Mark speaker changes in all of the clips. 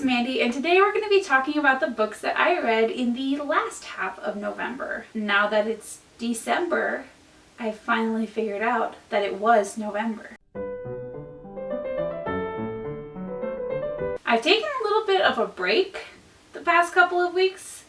Speaker 1: Mandy, and today we're going to be talking about the books that I read in the last half of November. Now that it's December, I finally figured out that it was November. I've taken a little bit of a break the past couple of weeks.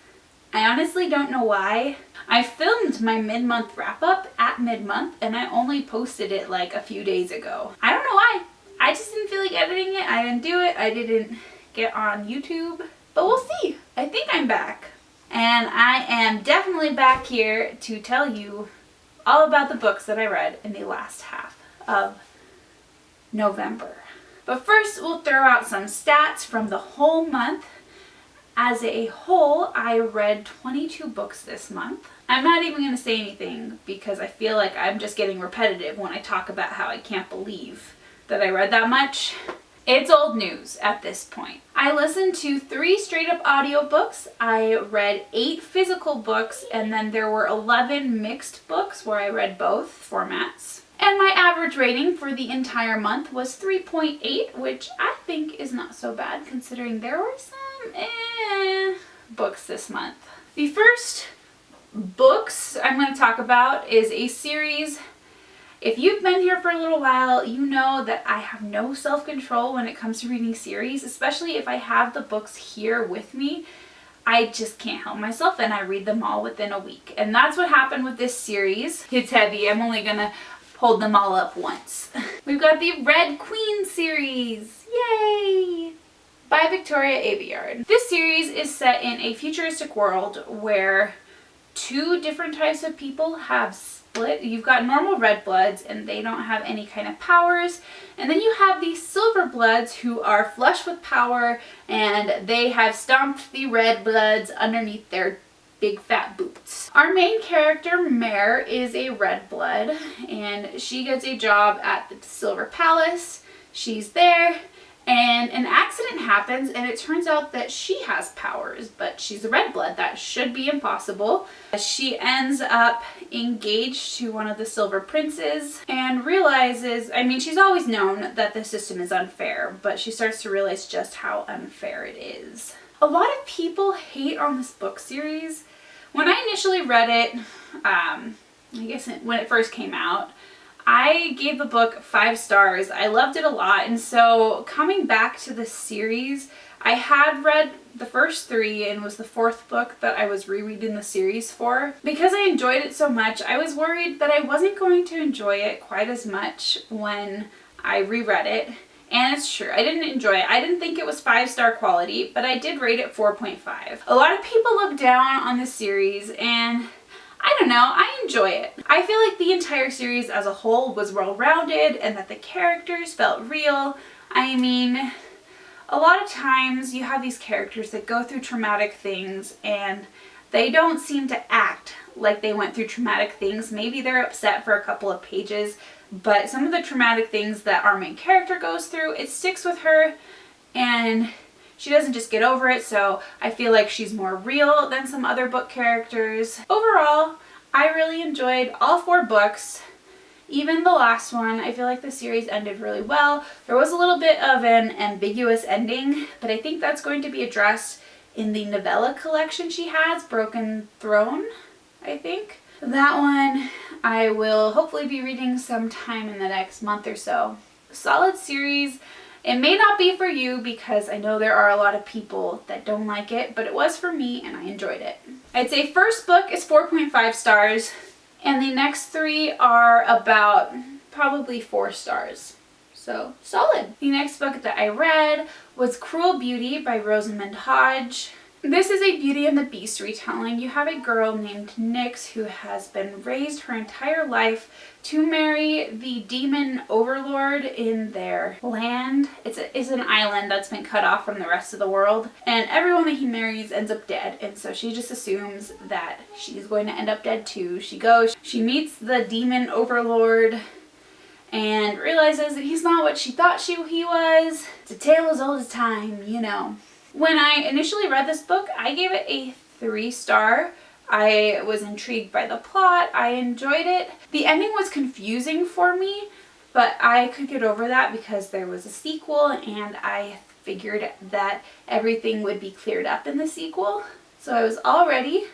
Speaker 1: I honestly don't know why. I filmed my mid-month wrap-up at mid-month and I only posted it like a few days ago. I don't know why. I just didn't feel like editing it. I didn't do it. I didn't get on YouTube. But we'll see. I think I'm back. And I am definitely back here to tell you all about the books that I read in the last half of November. But first, we'll throw out some stats from the whole month. As a whole, I read 22 books this month. I'm not even going to say anything because I feel like I'm just getting repetitive when I talk about how I can't believe that I read that much. It's old news at this point. I listened to 3 straight up audiobooks. I read 8 physical books, and then there were 11 mixed books where I read both formats. And my average rating for the entire month was 3.8, which I think is not so bad considering there were some books this month. The first books I'm going to talk about is a series. If you've been here for a little while, you know that I have no self-control when it comes to reading series, especially if I have the books here with me. I just can't help myself and I read them all within a week. And that's what happened with this series. It's heavy. I'm only going to hold them all up once. We've got the Red Queen series. Yay! By Victoria Aveyard. This series is set in a futuristic world where 2 different types of people have split. You've got normal red bloods and they don't have any kind of powers. And then you have these silver bloods who are flush with power and they have stomped the red bloods underneath their big fat boots. Our main character, Mare, is a red blood and she gets a job at the Silver Palace. She's there and an accident happens and it turns out that she has powers, but she's a red blood. That should be impossible. She ends up engaged to one of the Silver Princes and realizes, I mean, she's always known that the system is unfair, but she starts to realize just how unfair it is. A lot of people hate on this book series. When I initially read it, I guess when it first came out, I gave the book 5 stars. I loved it a lot, and so coming back to the series, I had read the first 3 and was the 4th book that I was rereading the series for. Because I enjoyed it so much, I was worried that I wasn't going to enjoy it quite as much when I reread it. And it's true, I didn't enjoy it. I didn't think it was 5-star quality, but I did rate it 4.5. A lot of people look down on the series and I don't know, I enjoy it. I feel like the entire series as a whole was well-rounded and that the characters felt real. I mean, a lot of times you have these characters that go through traumatic things and they don't seem to act like they went through traumatic things. Maybe they're upset for a couple of pages, but some of the traumatic things that our main character goes through, it sticks with her and she doesn't just get over it, so I feel like she's more real than some other book characters. Overall, I really enjoyed all 4 books. Even the last one, I feel like the series ended really well. There was a little bit of an ambiguous ending, but I think that's going to be addressed in the novella collection she has, Broken Throne, I think. That one I will hopefully be reading sometime in the next month or so. Solid series. It may not be for you because I know there are a lot of people that don't like it, but it was for me and I enjoyed it. I'd say first book is 4.5 stars and the next 3 are about probably 4 stars. So solid. The next book that I read was Cruel Beauty by Rosamund Hodge. This is a Beauty and the Beast retelling. You have a girl named Nyx who has been raised her entire life to marry the demon overlord in their land. It's an island that's been cut off from the rest of the world, and everyone that he marries ends up dead, and so she just assumes that she's going to end up dead too. She goes, she meets the demon overlord and realizes that he's not what she thought he was. It's a tale as old as time, you know. When I initially read this book, I gave it a 3-star. I was intrigued by the plot. I enjoyed it. The ending was confusing for me, but I could get over that because there was a sequel and I figured that everything would be cleared up in the sequel. So I was all ready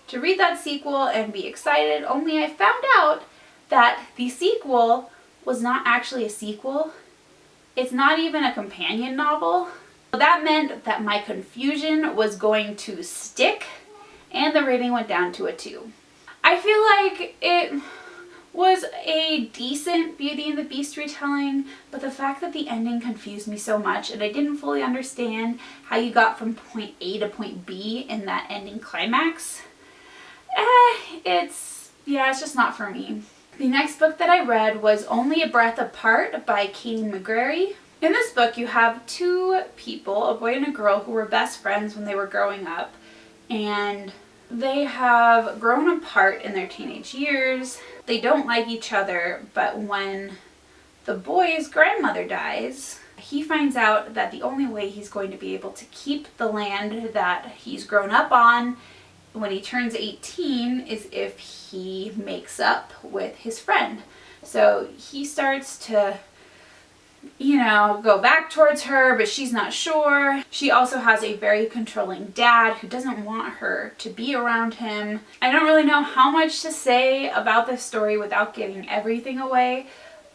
Speaker 1: to read that sequel and be excited, only I found out that the sequel was not actually a sequel. It's not even a companion novel. That meant that my confusion was going to stick, and the rating went down to a 2. I feel like it was a decent Beauty and the Beast retelling, but the fact that the ending confused me so much and I didn't fully understand how you got from point A to point B in that ending climax, it's just not for me. The next book that I read was Only a Breath Apart by Katie McGrary. In this book, you have two people, a boy and a girl, who were best friends when they were growing up, and they have grown apart in their teenage years. They don't like each other, but when the boy's grandmother dies, he finds out that the only way he's going to be able to keep the land that he's grown up on when he turns 18 is if he makes up with his friend. So he starts to go back towards her, but she's not sure. She also has a very controlling dad who doesn't want her to be around him. I don't really know how much to say about this story without giving everything away,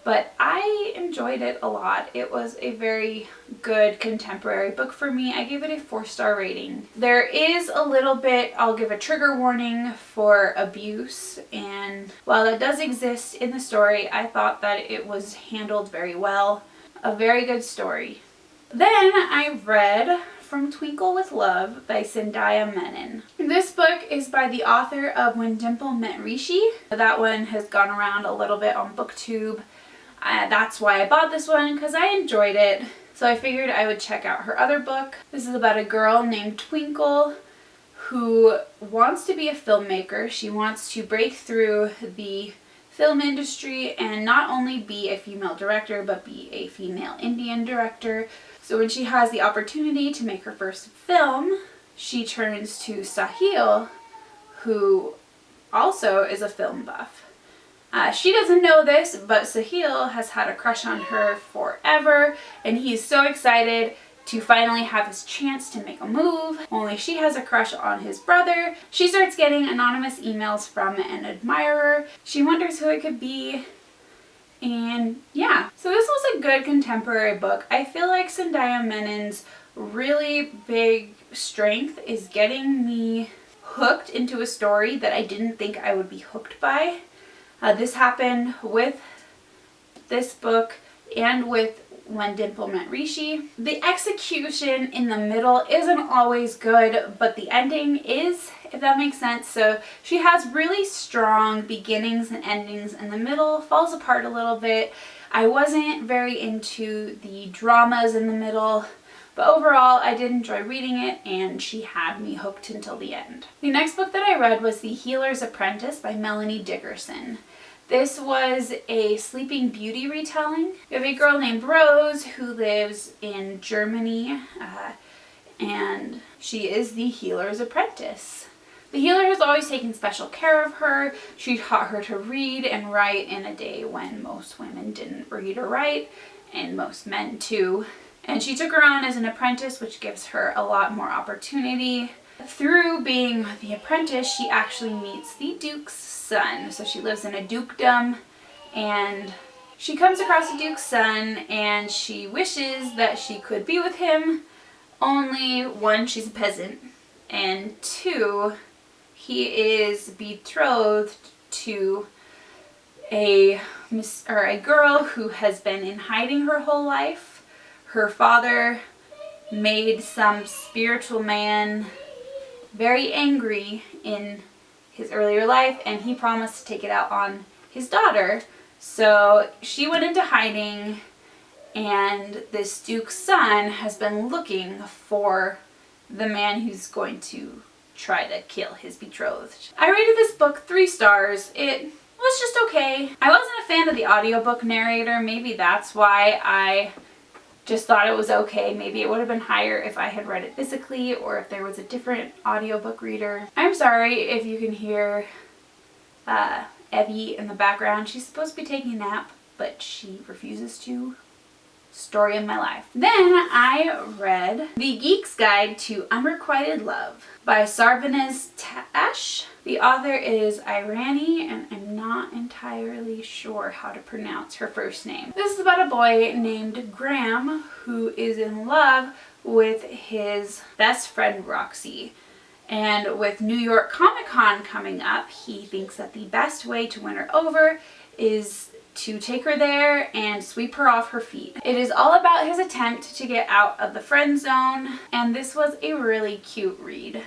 Speaker 1: but I enjoyed it a lot. It was a very good contemporary book for me. I gave it a 4-star rating. There is a little bit, I'll give a trigger warning for abuse, and while that does exist in the story, I thought that it was handled very well. A very good story. Then I read From Twinkle with Love by Zendaya Menon. This book is by the author of When Dimple Met Rishi. That one has gone around a little bit on BookTube. That's why I bought this one, because I enjoyed it. So I figured I would check out her other book. This is about a girl named Twinkle who wants to be a filmmaker. She wants to break through the film industry and not only be a female director, but be a female Indian director. So when she has the opportunity to make her first film, she turns to Sahil, who also is a film buff. She doesn't know this, but Sahil has had a crush on her forever, and he's so excited to finally have his chance to make a move, only she has a crush on his brother. She starts getting anonymous emails from an admirer. She wonders who it could be, and yeah. So this was a good contemporary book. I feel like Zendaya Menon's really big strength is getting me hooked into a story that I didn't think I would be hooked by. This happened with this book and with When Dimple Met Rishi. The execution in the middle isn't always good, but the ending is, if that makes sense. So she has really strong beginnings and endings, and the middle falls apart a little bit. I wasn't very into the dramas in the middle, but overall I did enjoy reading it, and she had me hooked until the end. The next book that I read was The Healer's Apprentice by Melanie Dickerson. This was a Sleeping Beauty retelling. We have a girl named Rose who lives in Germany, and she is the healer's apprentice. The healer has always taken special care of her. She taught her to read and write in a day when most women didn't read or write, and most men too. And she took her on as an apprentice, which gives her a lot more opportunity. Through being the apprentice, she actually meets the Duke's son. So she lives in a dukedom, and she comes across the Duke's son, and she wishes that she could be with him. Only, one, she's a peasant, and two, he is betrothed to a girl who has been in hiding her whole life. Her father made some spiritual man very angry in his earlier life, and he promised to take it out on his daughter. So she went into hiding, and this Duke's son has been looking for the man who's going to try to kill his betrothed. I rated this book 3 stars. It was just okay. I wasn't a fan of the audiobook narrator. Maybe that's why I just thought it was okay. Maybe it would have been higher if I had read it physically, or if there was a different audiobook reader. I'm sorry if you can hear Evie in the background. She's supposed to be taking a nap, but she refuses to. story of my life. Then I read The Geeks Guide to Unrequited Love by Sarvanes Tash. The author is Irani, and I'm not entirely sure how to pronounce her first name. This is about a boy named Graham who is in love with his best friend Roxy. And with New York Comic Con coming up, he thinks that the best way to win her over is to take her there and sweep her off her feet. It is all about his attempt to get out of the friend zone, and this was a really cute read.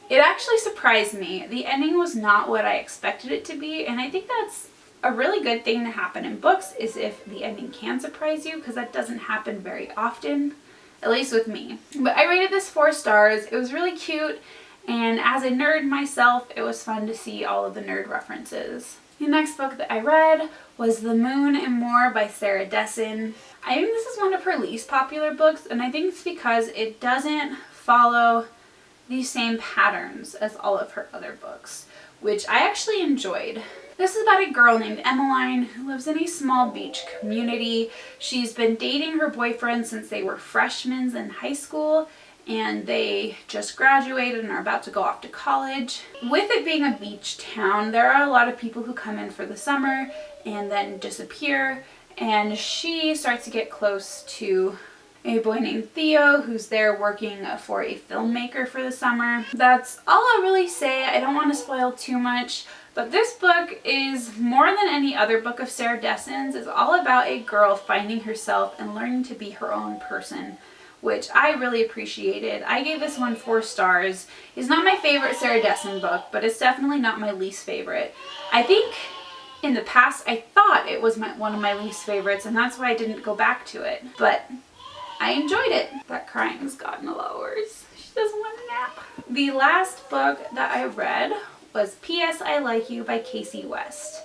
Speaker 1: It actually surprised me. The ending was not what I expected it to be, and I think that's a really good thing to happen in books, is if the ending can surprise you, because that doesn't happen very often, at least with me. But I rated this 4 stars. It was really cute, and as a nerd myself, it was fun to see all of the nerd references. The next book that I read was The Moan and More by Sarah Dessen. I think this is one of her least popular books, and I think it's because it doesn't follow the same patterns as all of her other books, which I actually enjoyed. This is about a girl named Emmeline who lives in a small beach community. She's been dating her boyfriend since they were freshmen in high school, and they just graduated and are about to go off to college. With it being a beach town, there are a lot of people who come in for the summer and then disappear, and she starts to get close to a boy named Theo who's there working for a filmmaker for the summer. That's all I'll really say. I don't want to spoil too much, but this book is more than any other book of Sarah Dessen's. It's all about a girl finding herself and learning to be her own person, which I really appreciated. I gave this one 4 stars. It's not my favorite Sarah Dessen book, but it's definitely not my least favorite. I think in the past I thought it was one of my least favorites, and that's why I didn't go back to it. But I enjoyed it. That crying's gotten a lot worse. She doesn't want a nap. The last book that I read was P.S. I Like You by Casey West.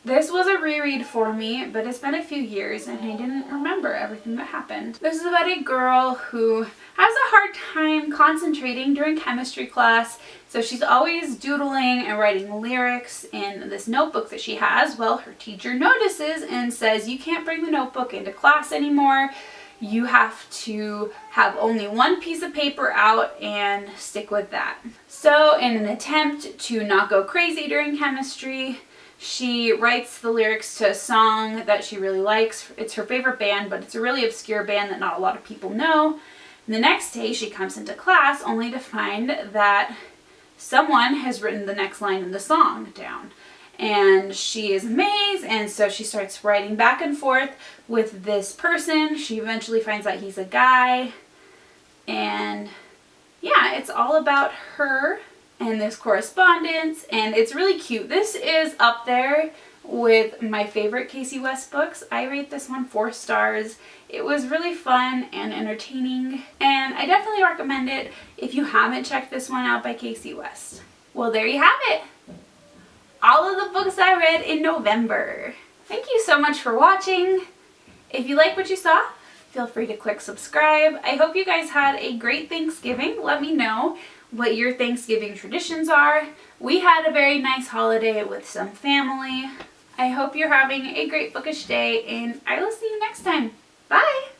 Speaker 1: This was a reread for me, but it's been a few years and I didn't remember everything that happened. This is about a girl who has a hard time concentrating during chemistry class, so she's always doodling and writing lyrics in this notebook that she has. Well, her teacher notices and says, "You can't bring the notebook into class anymore. You have to have only one piece of paper out and stick with that." So in an attempt to not go crazy during chemistry, she writes the lyrics to a song that she really likes. It's her favorite band, but it's a really obscure band that not a lot of people know. And the next day she comes into class only to find that someone has written the next line in the song down. And she is amazed, and so she starts writing back and forth with this person. She eventually finds out he's a guy. And yeah, it's all about her and this correspondence, and it's really cute. This is up there with my favorite Casey West books. I rate this one 4 stars. It was really fun and entertaining, and I definitely recommend it if you haven't checked this one out by Casey West. Well, there you have it. All of the books I read in November. Thank you so much for watching. If you like what you saw, feel free to click subscribe. I hope you guys had a great Thanksgiving. Let me know what your Thanksgiving traditions are. We had a very nice holiday with some family. I hope you're having a great bookish day, and I will see you next time. Bye!